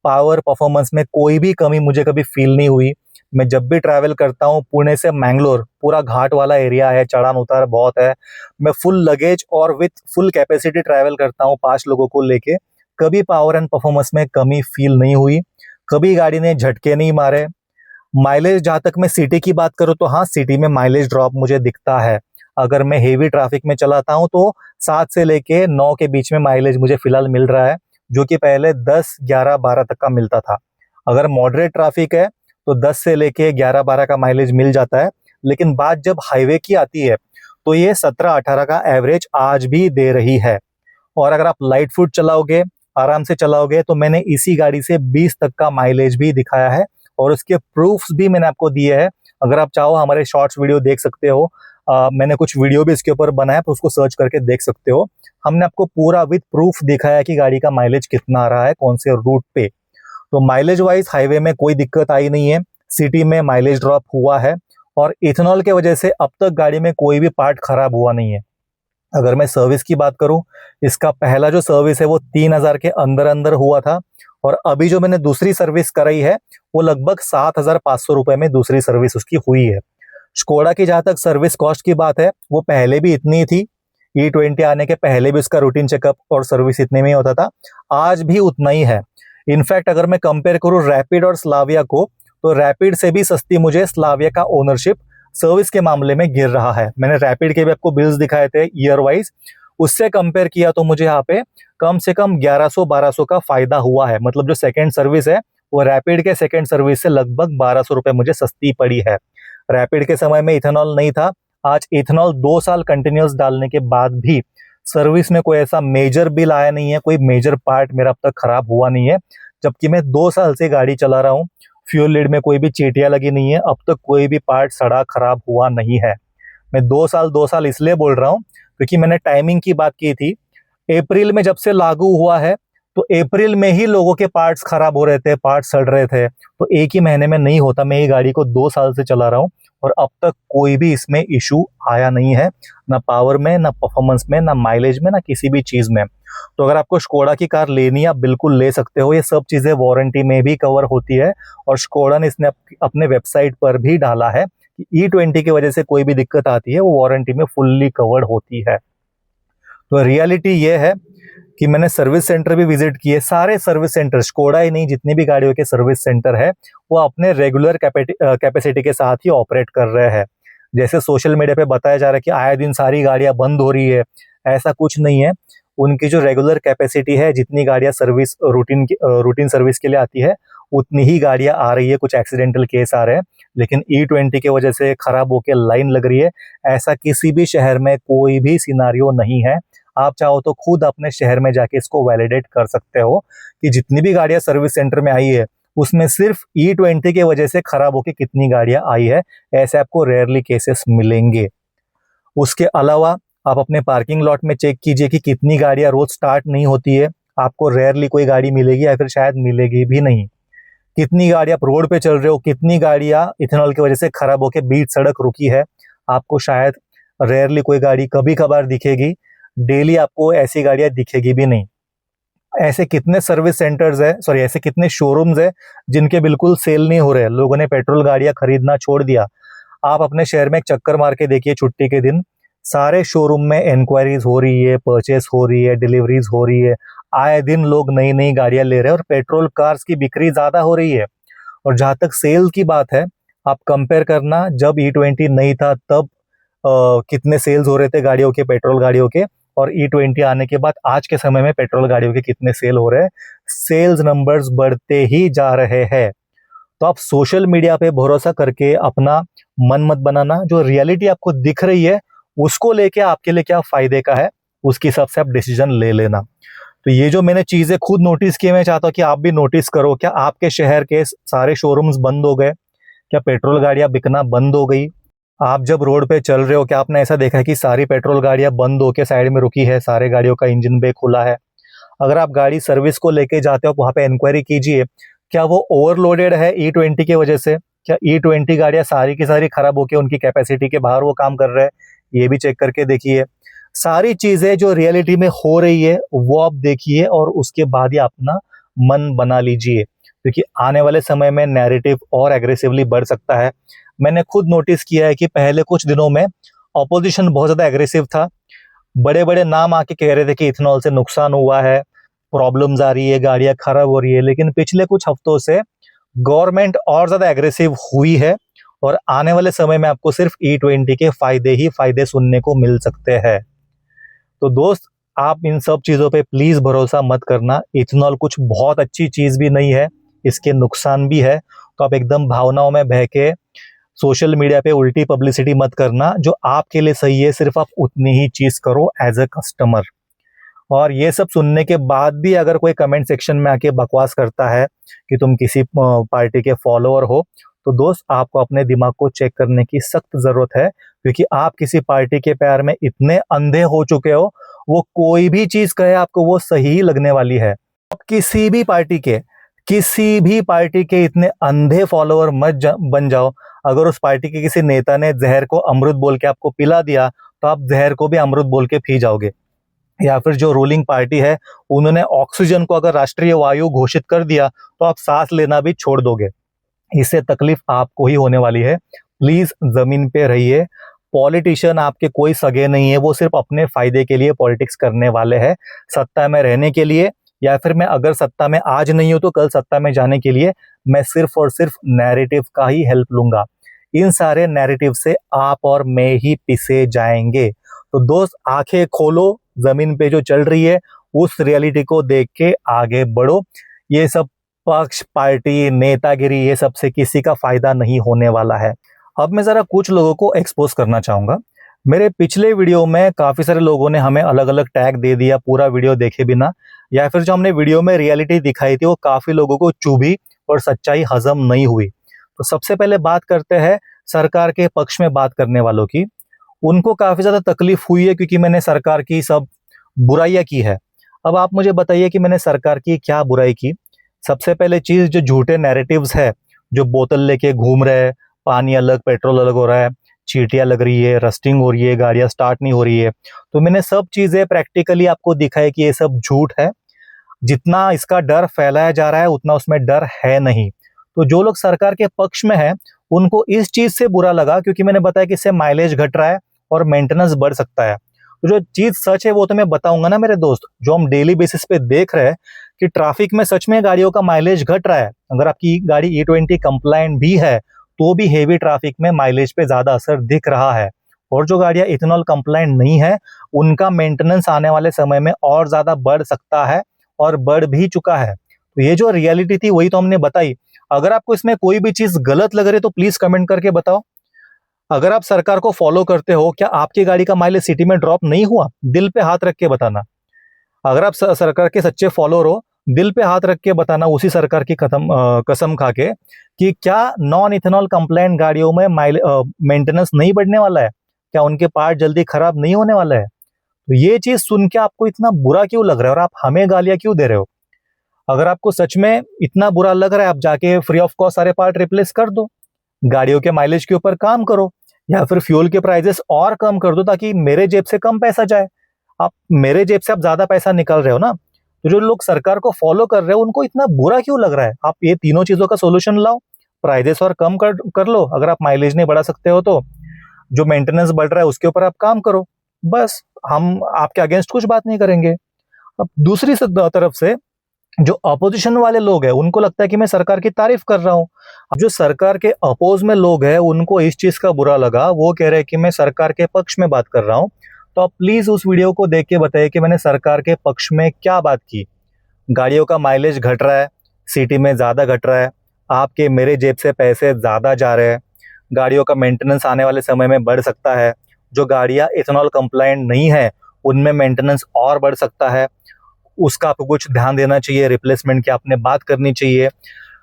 पावर परफॉर्मेंस में कोई भी कमी मुझे कभी फील नहीं हुई। मैं जब भी ट्रैवल करता हूँ, पुणे से मैंगलोर, पूरा घाट वाला एरिया है, चढ़ान उतार बहुत है, मैं फुल लगेज और विथ फुल कैपेसिटी ट्रैवल करता हूँ 5 लोगों को लेके। कभी पावर एंड परफॉर्मेंस में कमी फील नहीं हुई, कभी गाड़ी ने झटके नहीं मारे। माइलेज जहाँ तक मैं सिटी की बात करूँ तो हाँ, सिटी में माइलेज ड्रॉप मुझे दिखता है। अगर मैं हेवी ट्रैफिक में चलाता हूँ तो 7 से लेके 9 के बीच में माइलेज मुझे फिलहाल मिल रहा है, जो कि पहले 10, 11, 12 तक का मिलता था। अगर मॉडरेट ट्रैफिक है तो 10 से लेके 11, 12 का माइलेज मिल जाता है, लेकिन बात जब हाईवे की आती है तो ये 17, 18 का एवरेज आज भी दे रही है। और अगर आप लाइट फुट चलाओगे, आराम से चलाओगे, तो मैंने इसी गाड़ी से 20 तक का माइलेज भी दिखाया है और उसके प्रूफ्स भी मैंने आपको दिए हैं। अगर आप चाहो हमारे शॉर्ट्स वीडियो देख सकते हो, मैंने कुछ वीडियो भी इसके ऊपर बनाया, तो उसको सर्च करके देख सकते हो। हमने आपको पूरा विद प्रूफ दिखाया कि गाड़ी का माइलेज कितना आ रहा है, कौन से रूट पे। तो माइलेज वाइज हाईवे में कोई दिक्कत आई नहीं है, सिटी में माइलेज ड्रॉप हुआ है और इथेनॉल के वजह से अब तक गाड़ी में कोई भी पार्ट खराब हुआ नहीं है। अगर मैं सर्विस की बात करूं, इसका पहला जो सर्विस है वो 3000 के अंदर अंदर हुआ था और अभी जो मैंने दूसरी सर्विस कराई है वो लगभग 7500 रुपए में दूसरी सर्विस उसकी हुई है। स्कोडा की जहां तक सर्विस कॉस्ट की बात है, वो पहले भी इतनी थी। E20 आने के पहले भी उसका रूटीन चेकअप और सर्विस इतने में ही होता था, आज भी उतना ही है। इनफैक्ट अगर मैं कंपेयर करूं रैपिड और स्लाविया को, तो रैपिड से भी सस्ती मुझे स्लाविया का ओनरशिप सर्विस के मामले में गिर रहा है। मैंने रैपिड के भी आपको बिल्स दिखाए थे ईयर वाइज, उससे कंपेयर किया तो मुझे यहाँ पे कम से कम 1100-1200 का फायदा हुआ है। मतलब जो सेकंड सर्विस है वो रैपिड के सेकंड सर्विस से लगभग 1200 रुपए मुझे सस्ती पड़ी है। रैपिड के समय में इथेनॉल नहीं था, आज इथेनॉल 2 साल कंटिन्यूस डालने के बाद भी सर्विस में कोई ऐसा मेजर बिल आया नहीं है, कोई मेजर पार्ट मेरा अब तक खराब हुआ नहीं है, जबकि मैं 2 साल से गाड़ी चला रहा हूँ। फ्यूल लीड में कोई भी चीटियां लगी नहीं है, अब तक कोई भी पार्ट सड़ा खराब हुआ नहीं है। मैं 2 साल इसलिए बोल रहा हूँ क्योंकि मैंने टाइमिंग की बात की थी। अप्रैल में जब से लागू हुआ है तो अप्रैल में ही लोगों के पार्ट्स खराब हो रहे थे, पार्ट्स सड़ रहे थे, तो एक ही महीने में नहीं होता। मैं ये गाड़ी को 2 साल से चला रहा हूँ और अब तक कोई भी इसमें इशू आया नहीं है, ना पावर में, ना परफॉर्मेंस में, ना माइलेज में, ना किसी भी चीज में। तो अगर आपको स्कोडा की कार लेनी है आप बिल्कुल ले सकते हो, ये सब चीजें वारंटी में भी कवर होती है और स्कोडा ने इसने अपने वेबसाइट पर भी डाला है कि E20 की वजह से कोई भी दिक्कत आती है वो वारंटी में फुल्ली कवर्ड होती है। तो रियलिटी ये है कि मैंने सर्विस सेंटर भी विजिट किए, सारे सर्विस सेंटर, स्कोडा ही नहीं जितनी भी गाड़ियों के सर्विस सेंटर है वो अपने रेगुलर कैपेसिटी के साथ ही ऑपरेट कर रहे हैं। जैसे सोशल मीडिया पे बताया जा रहा है कि आए दिन सारी गाड़ियां बंद हो रही है, ऐसा कुछ नहीं है। उनकी जो रेगुलर कैपेसिटी है, जितनी गाड़ियां सर्विस रूटीन सर्विस के लिए आती है उतनी ही गाड़ियां आ रही है। कुछ एक्सीडेंटल केस आ रहे हैं, लेकिन E20 की वजह से खराब होकर लाइन लग रही है, ऐसा किसी भी शहर में कोई भी सिनारियो नहीं है। आप चाहो तो खुद अपने शहर में जाके इसको वैलिडेट कर सकते हो कि जितनी भी गाड़ियां सर्विस सेंटर में आई है उसमें सिर्फ E20 की वजह से खराब होके कितनी गाड़ियां आई है, ऐसे आपको रेयरली केसेस मिलेंगे। उसके अलावा आप अपने पार्किंग लॉट में चेक कीजिए कि कितनी गाड़ियां रोज स्टार्ट नहीं होती है, आपको रेयरली कोई गाड़ी मिलेगी या फिर शायद मिलेगी भी नहीं। कितनी गाड़ियां आप रोड पे चल रहे हो, कितनी गाड़ियां इथेनॉल की वजह से खराब होके बीच सड़क रुकी है, आपको शायद रेयरली कोई गाड़ी कभी कभार दिखेगी, डेली आपको ऐसी गाड़ियां दिखेगी भी नहीं। ऐसे कितने सर्विस सेंटर्स है, सॉरी ऐसे कितने शोरूम्स है जिनके बिल्कुल सेल नहीं हो रहे, लोगों ने पेट्रोल गाड़ियां खरीदना छोड़ दिया। आप अपने शहर में एक चक्कर मार के देखिए, छुट्टी के दिन सारे शोरूम में इंक्वायरीज हो रही है, परचेस हो रही है, डिलीवरीज हो रही है, आए दिन लोग नई नई गाड़ियां ले रहे हैं और पेट्रोल कार्स की बिक्री ज्यादा हो रही है। और जहां तक सेल की बात है, आप कंपेयर करना जब E20 नहीं था तब कितने सेल्स हो रहे थे गाड़ियों के, पेट्रोल गाड़ियों के, और E20 आने के बाद आज के समय में पेट्रोल गाड़ियों के कितने सेल हो रहे हैं। सेल्स नंबर्स बढ़ते ही जा रहे हैं। तो आप सोशल मीडिया पे भरोसा करके अपना मन मत बनाना, जो रियलिटी आपको दिख रही है उसको लेके आपके लिए क्या फायदे का है उसके हिसाब से आप डिसीजन ले लेना। तो ये जो मैंने चीजें खुद नोटिस की, मैं चाहता हूँ कि आप भी नोटिस करो। क्या आपके शहर के सारे शोरूम्स बंद हो गए? क्या पेट्रोल गाड़ियां बिकना बंद हो गई? आप जब रोड पे चल रहे हो क्या आपने ऐसा देखा है कि सारी पेट्रोल गाड़ियां बंद होकर साइड में रुकी है, सारे गाड़ियों का इंजन ब्रेक खुला है? अगर आप गाड़ी सर्विस को लेके जाते हो वहां पे इंक्वायरी कीजिए, क्या वो ओवरलोडेड है E20 की वजह से? क्या E20 गाड़ियां सारी की सारी खराब होकर उनकी कैपेसिटी के बाहर वो काम कर रहे हैं? ये भी चेक करके देखिए। सारी चीजें जो रियलिटी में हो रही है वो आप देखिए और उसके बाद ही अपना मन बना लीजिए, क्योंकि आने वाले समय में नैरेटिव और एग्रेसिवली बढ़ सकता है। मैंने खुद नोटिस किया है कि पहले कुछ दिनों में ऑपोजिशन बहुत ज्यादा एग्रेसिव था, बड़े बड़े नाम आके कह रहे थे कि इथेनॉल से नुकसान हुआ है, प्रॉब्लम्स आ रही है, गाड़ियां खराब हो रही है, लेकिन पिछले कुछ हफ्तों से गवर्नमेंट और ज्यादा एग्रेसिव हुई है और आने वाले समय में आपको सिर्फ E20 के फायदे ही फायदे सुनने को मिल सकते हैं। तो दोस्त, आप इन सब चीज़ों पे प्लीज़ भरोसा मत करना। इथेनॉल कुछ बहुत अच्छी चीज़ भी नहीं है, इसके नुकसान भी है। तो आप एकदम भावनाओं में बह के सोशल मीडिया पे उल्टी पब्लिसिटी मत करना। जो आपके लिए सही है सिर्फ आप उतनी ही चीज़ करो एज अ कस्टमर। और ये सब सुनने के बाद भी अगर कोई कमेंट सेक्शन में आके बकवास करता है कि तुम किसी पार्टी के फॉलोअर हो, तो दोस्त आपको अपने दिमाग को चेक करने की सख्त ज़रूरत है, क्योंकि आप किसी पार्टी के प्यार में इतने अंधे हो चुके हो, वो कोई भी चीज़ कहे आपको वो सही ही लगने वाली है। आप किसी भी पार्टी के इतने अंधे फॉलोअर मत बन जाओ। अगर उस पार्टी के किसी नेता ने जहर को अमृत बोल के आपको पिला दिया, तो आप जहर को भी अमृत बोल के पी जाओगे। या फिर जो रूलिंग पार्टी है उन्होंने ऑक्सीजन को अगर राष्ट्रीय वायु घोषित कर दिया, तो आप सांस लेना भी छोड़ दोगे। इससे तकलीफ आपको ही होने वाली है। प्लीज जमीन पे रहिए। पॉलिटिशियन आपके कोई सगे नहीं है, वो सिर्फ अपने फायदे के लिए पॉलिटिक्स करने वाले हैं, सत्ता में रहने के लिए, या फिर मैं अगर सत्ता में आज नहीं हूं तो कल सत्ता में जाने के लिए मैं सिर्फ और सिर्फ नैरेटिव का ही हेल्प लूंगा। इन सारे नैरेटिव से आप और मैं ही पिसे जाएंगे। तो दोस्त, आंखें खोलो, जमीन पे जो चल रही है उस रियलिटी को देख के आगे बढ़ो। ये सब पक्ष, पार्टी, नेतागिरी, ये सब से किसी का फायदा नहीं होने वाला है। अब मैं जरा कुछ लोगों को एक्सपोज करना चाहूंगा। मेरे पिछले वीडियो में काफी सारे लोगों ने हमें अलग अलग टैग दे दिया पूरा वीडियो देखे बिना, या फिर जो हमने वीडियो में रियलिटी दिखाई थी वो काफी लोगों को चुभी और सच्चाई हजम नहीं हुई। तो सबसे पहले बात करते हैं सरकार के पक्ष में बात करने वालों की। उनको काफी ज्यादा तकलीफ हुई है क्योंकि मैंने सरकार की सब बुराइयां की है। अब आप मुझे बताइए कि मैंने सरकार की क्या बुराई की। सबसे पहले चीज, जो झूठे नैरेटिव्स है, जो बोतल लेके घूम रहे हैं, पानी अलग पेट्रोल अलग हो रहा है, चींटियां लग रही है, रस्टिंग हो रही है, गाड़ियां स्टार्ट नहीं हो रही है, तो मैंने सब चीजें प्रैक्टिकली आपको दिखाई कि ये सब झूठ है। जितना इसका डर फैलाया जा रहा है उतना उसमें डर है नहीं। तो जो लोग सरकार के पक्ष में है उनको इस चीज से बुरा लगा क्योंकि मैंने बताया कि इससे माइलेज घट रहा है और मेंटेनेंस बढ़ सकता है। तो जो चीज सच है वो तो मैं बताऊंगा ना मेरे दोस्त। जो हम डेली बेसिस पे देख रहे हैं कि ट्रैफिक में सच में गाड़ियों का माइलेज घट रहा है। अगर आपकी गाड़ी E20 कंप्लायंट भी है तो भी हेवी ट्रैफिक में माइलेज पे ज्यादा असर दिख रहा है। और जो गाड़ियां इथेनॉल कंप्लायंट नहीं है उनका मेंटेनेंस आने वाले समय में और ज्यादा बढ़ सकता है और बढ़ भी चुका है। तो ये जो रियलिटी थी वही तो हमने बताई। अगर आपको इसमें कोई भी चीज गलत लग रही है तो प्लीज कमेंट करके बताओ। अगर आप सरकार को फॉलो करते हो, क्या आपकी गाड़ी का माइलेज सिटी में ड्रॉप नहीं हुआ? दिल पे हाथ रख के बताना। अगर आप सरकार के सच्चे फॉलोअर हो, दिल पे हाथ रख के बताना उसी सरकार की कसम खा के कि क्या नॉन इथेनॉल कंप्लायंट गाड़ियों में मेंटेनेंस नहीं बढ़ने वाला है? क्या उनके पार्ट जल्दी खराब नहीं होने वाला है? तो ये चीज सुन के आपको इतना बुरा क्यों लग रहा है और आप हमें गालियां क्यों दे रहे हो? अगर आपको सच में इतना बुरा लग रहा है, आप जाके फ्री ऑफ कॉस्ट सारे पार्ट रिप्लेस कर दो, गाड़ियों के माइलेज के ऊपर काम करो, या फिर फ्यूल के प्राइसेस और कम कर दो ताकि मेरे जेब से कम पैसा जाए। आप मेरे जेब से आप ज्यादा पैसा निकाल रहे हो ना। तो जो लोग सरकार को फॉलो कर रहे हो उनको इतना बुरा क्यों लग रहा है? आप ये तीनों चीजों का सोल्यूशन लाओ। प्राइसेस और कम कर लो अगर आप माइलेज नहीं बढ़ा सकते हो तो। जो मेंटेनेंस बढ़ रहा है उसके ऊपर आप काम करो। बस हम आपके अगेंस्ट कुछ बात नहीं करेंगे। अब दूसरी तरफ से जो अपोजिशन वाले लोग हैं उनको लगता है कि मैं सरकार की तारीफ कर रहा हूं। अब जो सरकार के अपोज में लोग हैं उनको इस चीज का बुरा लगा, वो कह रहे हैं कि मैं सरकार के पक्ष में बात कर रहा हूं। तो आप प्लीज उस वीडियो को देख के बताइए कि मैंने सरकार के पक्ष में क्या बात की। गाड़ियों का माइलेज घट रहा है, सिटी में ज्यादा घट रहा है, आपके मेरे जेब से पैसे ज्यादा जा रहे हैं, गाड़ियों का मेंटेनेंस आने वाले समय में बढ़ सकता है, जो गाड़ियां इथेनॉल कंप्लायंट नहीं है उनमें मेंटेनेंस और बढ़ सकता है, उसका आपको कुछ ध्यान देना चाहिए, रिप्लेसमेंट की आपने बात करनी चाहिए।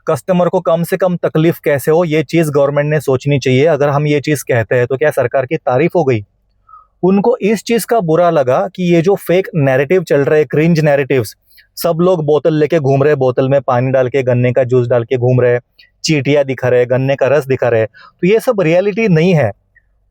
कस्टमर को कम से कम तकलीफ कैसे हो ये चीज गवर्नमेंट ने सोचनी चाहिए। अगर हम ये चीज कहते हैं तो क्या सरकार की तारीफ हो गई? उनको इस चीज का बुरा लगा कि ये जो फेक नैरेटिव चल रहे, क्रिंज नैरेटिव्स, सब लोग बोतल लेके घूम रहे, बोतल में पानी डाल के, गन्ने का जूस डाल के घूम रहे, चींटियां दिखा रहे, गन्ने का रस दिखा रहे, तो ये सब रियलिटी नहीं है।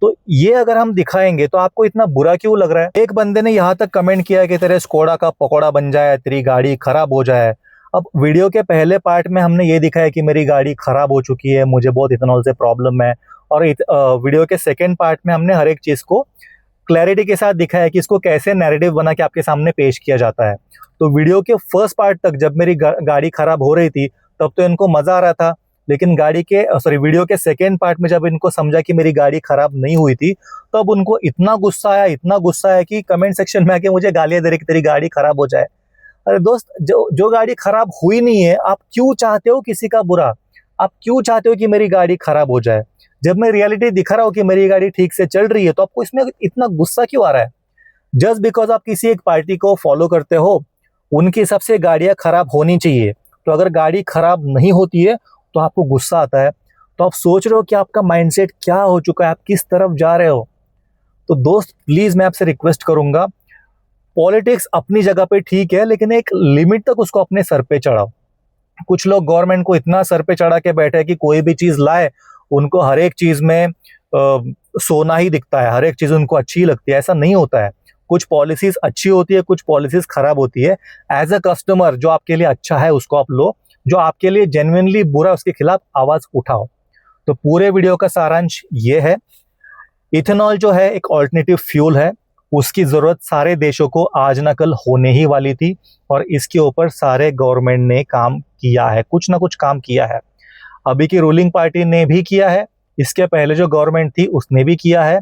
तो ये अगर हम दिखाएंगे तो आपको इतना बुरा क्यों लग रहा है? एक बंदे ने यहाँ तक कमेंट किया कि तेरे स्कोडा का पकौड़ा बन जाए, तेरी गाड़ी खराब हो जाए। अब वीडियो के पहले पार्ट में हमने ये दिखाया कि मेरी गाड़ी खराब हो चुकी है, मुझे बहुत इथेनॉल से प्रॉब्लम है, और वीडियो के सेकेंड पार्ट में हमने हर एक चीज को क्लैरिटी के साथ दिखाया कि इसको कैसे नैरेटिव बना के आपके सामने पेश किया जाता है। तो वीडियो के फर्स्ट पार्ट तक जब मेरी गाड़ी खराब हो रही थी तब तो इनको मजा आ रहा था, लेकिन वीडियो के सेकेंड पार्ट में जब इनको समझा कि मेरी गाड़ी खराब नहीं हुई थी, तो अब उनको इतना गुस्सा आया कि कमेंट सेक्शन में आके मुझे गालियां दे रहे कि तेरी गाड़ी खराब हो जाए। अरे दोस्त, जो गाड़ी खराब हुई नहीं है, आप क्यों चाहते हो किसी का बुरा? आप क्यों चाहते हो कि मेरी गाड़ी खराब हो जाए? जब मैं रियलिटी दिखा रहा हूँ कि मेरी गाड़ी ठीक से चल रही है, तो आपको इसमें इतना गुस्सा क्यों आ रहा है? जस्ट बिकॉज आप किसी एक पार्टी को फॉलो करते हो, उनके हिसाब से गाड़ियां खराब होनी चाहिए। तो अगर गाड़ी खराब नहीं होती है तो आपको गुस्सा आता है। तो आप सोच रहे हो कि आपका माइंडसेट क्या हो चुका है, आप किस तरफ जा रहे हो। तो दोस्त, प्लीज मैं आपसे रिक्वेस्ट करूंगा, पॉलिटिक्स अपनी जगह पे ठीक है, लेकिन एक लिमिट तक उसको अपने सर पे चढ़ाओ। कुछ लोग गवर्नमेंट को इतना सर पे चढ़ा के बैठे हैं कि कोई भी चीज लाए, उनको हर एक चीज में सोना ही दिखता है, हर एक चीज उनको अच्छी लगती है। ऐसा नहीं होता है। कुछ पॉलिसीज अच्छी होती है, कुछ पॉलिसीज खराब होती है। एज अ कस्टमर, जो आपके लिए अच्छा है उसको आप लो, जो आपके लिए जेन्युइनली बुरा उसके खिलाफ आवाज उठाओ। तो पूरे वीडियो का सारांश ये है, इथेनॉल जो है एक ऑल्टरनेटिव फ्यूल है, उसकी जरूरत सारे देशों को आज ना कल होने ही वाली थी, और इसके ऊपर सारे गवर्नमेंट ने काम किया है, कुछ ना कुछ काम किया है। अभी की रूलिंग पार्टी ने भी किया है, इसके पहले जो गवर्नमेंट थी उसने भी किया है,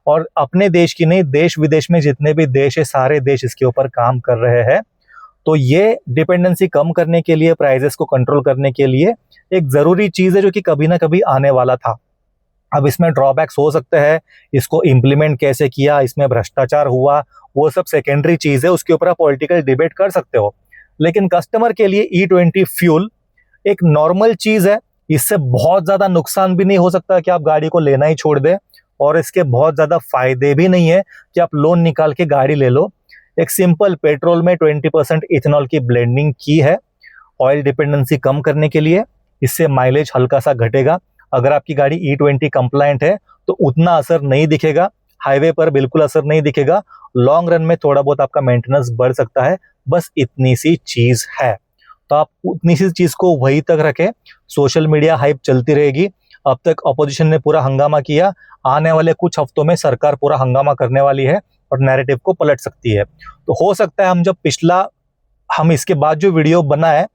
और अपने देश की नहीं, देश विदेश में जितने भी देश है, सारे देश इसके ऊपर काम कर रहे हैं। तो ये डिपेंडेंसी कम करने के लिए, प्राइजेस को कंट्रोल करने के लिए एक जरूरी चीज है, जो कि कभी ना कभी आने वाला था। अब इसमें ड्रॉबैक्स हो सकते हैं, इसको इम्प्लीमेंट कैसे किया, इसमें भ्रष्टाचार हुआ, वो सब सेकेंडरी चीज है, उसके ऊपर आप पॉलिटिकल डिबेट कर सकते हो। लेकिन कस्टमर के लिए E20 फ्यूल एक नॉर्मल चीज है। इससे बहुत ज्यादा नुकसान भी नहीं हो सकता कि आप गाड़ी को लेना ही छोड़ दे, और इसके बहुत ज्यादा फायदे भी नहीं है कि आप लोन निकाल के गाड़ी ले लो। एक सिंपल पेट्रोल में 20% इथेनॉल की ब्लेंडिंग की है ऑयल डिपेंडेंसी कम करने के लिए। इससे माइलेज हल्का सा घटेगा। अगर आपकी गाड़ी E20 कंप्लायंट है तो उतना असर नहीं दिखेगा, हाईवे पर बिल्कुल असर नहीं दिखेगा। लॉन्ग रन में थोड़ा बहुत आपका मेंटेनेंस बढ़ सकता है, बस इतनी सी चीज है। तो आप उतनी सी चीज को वही तक रखें। सोशल मीडिया हाइप चलती रहेगी। अब तक ऑपोजिशन ने पूरा हंगामा किया, आने वाले कुछ हफ्तों में सरकार पूरा हंगामा करने वाली है और नैरेटिव को पलट सकती है। तो हो सकता है हम इसके बाद जो वीडियो बनाए,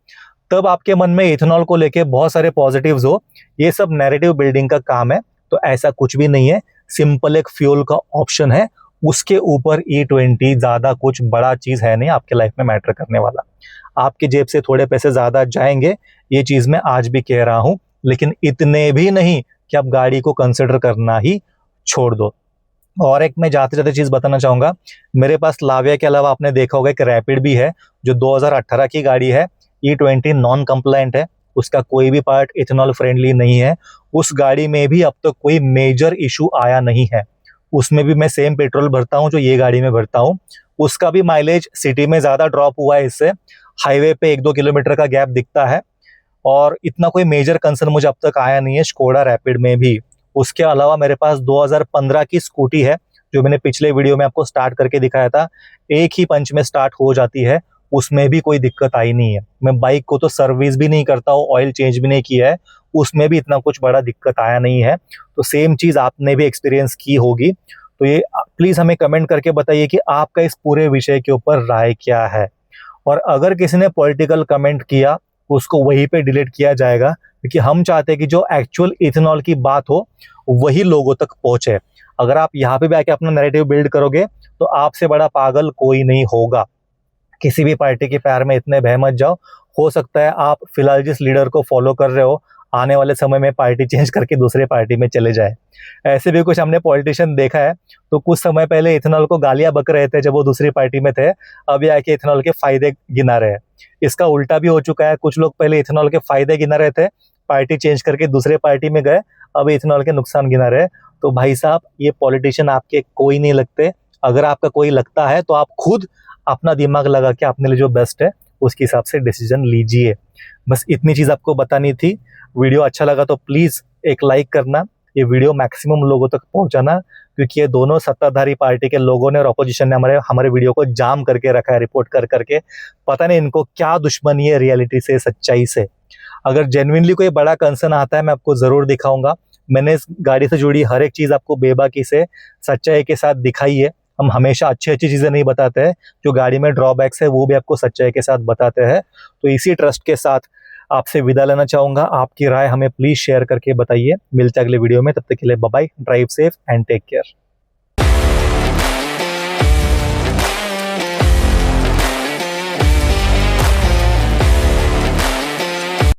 तब आपके मन में इथेनॉल को लेके बहुत सारे पॉजिटिव्स हो। ये सब नैरेटिव बिल्डिंग का काम है। तो ऐसा कुछ भी नहीं है, सिंपल एक फ्यूल का ऑप्शन है, उसके ऊपर E20 ज्यादा कुछ बड़ा चीज है नहीं आपके लाइफ में मैटर करने वाला। आपके जेब से थोड़े पैसे ज्यादा जाएंगे, ये चीज मैं आज भी कह रहा हूं, लेकिन इतने भी नहीं कि आप गाड़ी को कंसिडर करना ही छोड़ दो। और एक मैं जाते जाते चीज बताना चाहूंगा, मेरे पास लाविया के अलावा आपने देखा होगा कि रैपिड भी है, जो 2018 की गाड़ी है। E20 नॉन कंप्लायंट है, उसका कोई भी पार्ट इथेनॉल फ्रेंडली नहीं है। उस गाड़ी में भी अब तक कोई मेजर इशू आया नहीं है। उसमें भी मैं सेम पेट्रोल भरता हूँ जो ये गाड़ी में भरता हूँ। उसका भी माइलेज सिटी में ज्यादा ड्रॉप हुआ है, इससे हाईवे पे 1-2 किलोमीटर का गैप दिखता है, और इतना कोई मेजर कंसर्न मुझे अब तक आया नहीं है स्कोडा रैपिड में भी। उसके अलावा मेरे पास 2015 की स्कूटी है, जो मैंने पिछले वीडियो में आपको स्टार्ट करके दिखाया था, एक ही पंच में स्टार्ट हो जाती है, उसमें भी कोई दिक्कत आई नहीं है। मैं बाइक को तो सर्विस भी नहीं करता हूँ, ऑयल चेंज भी नहीं किया है, उसमें भी इतना कुछ बड़ा दिक्कत आया नहीं है। तो सेम चीज आपने भी एक्सपीरियंस की होगी। तो ये प्लीज हमें कमेंट करके बताइए कि आपका इस पूरे विषय के ऊपर राय क्या है। और अगर किसी ने पॉलिटिकल कमेंट किया, उसको वहीं पे डिलीट किया जाएगा, क्योंकि हम चाहते हैं कि जो एक्चुअल इथेनॉल की बात हो वही लोगों तक पहुंचे। अगर आप यहाँ पे भी आके अपना नैरेटिव बिल्ड करोगे तो आपसे बड़ा पागल कोई नहीं होगा। किसी भी पार्टी के प्यार में इतने बह मत जाओ। हो सकता है आप फिलहाल जिस लीडर को फॉलो कर रहे हो, आने वाले समय में पार्टी चेंज करके दूसरे पार्टी में चले जाए। ऐसे भी कुछ हमने पॉलिटिशियन देखा है। तो कुछ समय पहले इथेनॉल को गालियां बक रहे थे जब वो दूसरी पार्टी में थे, अभी आके इथेनॉल के फायदे गिना रहे हैं। इसका उल्टा भी हो चुका है, कुछ लोग पहले इथेनॉल के फायदे गिना रहे थे, पार्टी चेंज करके दूसरे पार्टी में गए, अब इथेनॉल के नुकसान गिना रहे। तो भाई साहब, ये पॉलिटिशियन आपके कोई नहीं लगते। अगर आपका कोई लगता है तो आप खुद अपना दिमाग लगा के अपने लिए जो बेस्ट है उसके हिसाब से डिसीजन लीजिए। बस इतनी चीज आपको बतानी थी। वीडियो अच्छा लगा तो प्लीज एक लाइक करना, ये वीडियो मैक्सिमम लोगों तक पहुंचाना, क्योंकि ये दोनों सत्ताधारी पार्टी के लोगों ने और अपोजिशन ने हमारे वीडियो को जाम करके रखा है, रिपोर्ट कर करके। पता नहीं इनको क्या दुश्मनी है रियलिटी से, सच्चाई से। अगर जेन्युइनली कोई बड़ा कंसर्न आता है, मैं आपको जरूर दिखाऊंगा। मैंने इस गाड़ी से जुड़ी हर एक चीज आपको बेबाकी से सच्चाई के साथ दिखाई है। हम हमेशा अच्छी अच्छी चीजें नहीं बताते हैं, जो गाड़ी में ड्रॉबैक्स है वो भी आपको सच्चाई के साथ बताते हैं। तो इसी ट्रस्ट के साथ आपसे विदा लेना चाहूँगा। आपकी राय हमें प्लीज़ शेयर करके बताइए। मिलते हैं अगले वीडियो में, तब तक के लिए bye bye, drive safe and take care.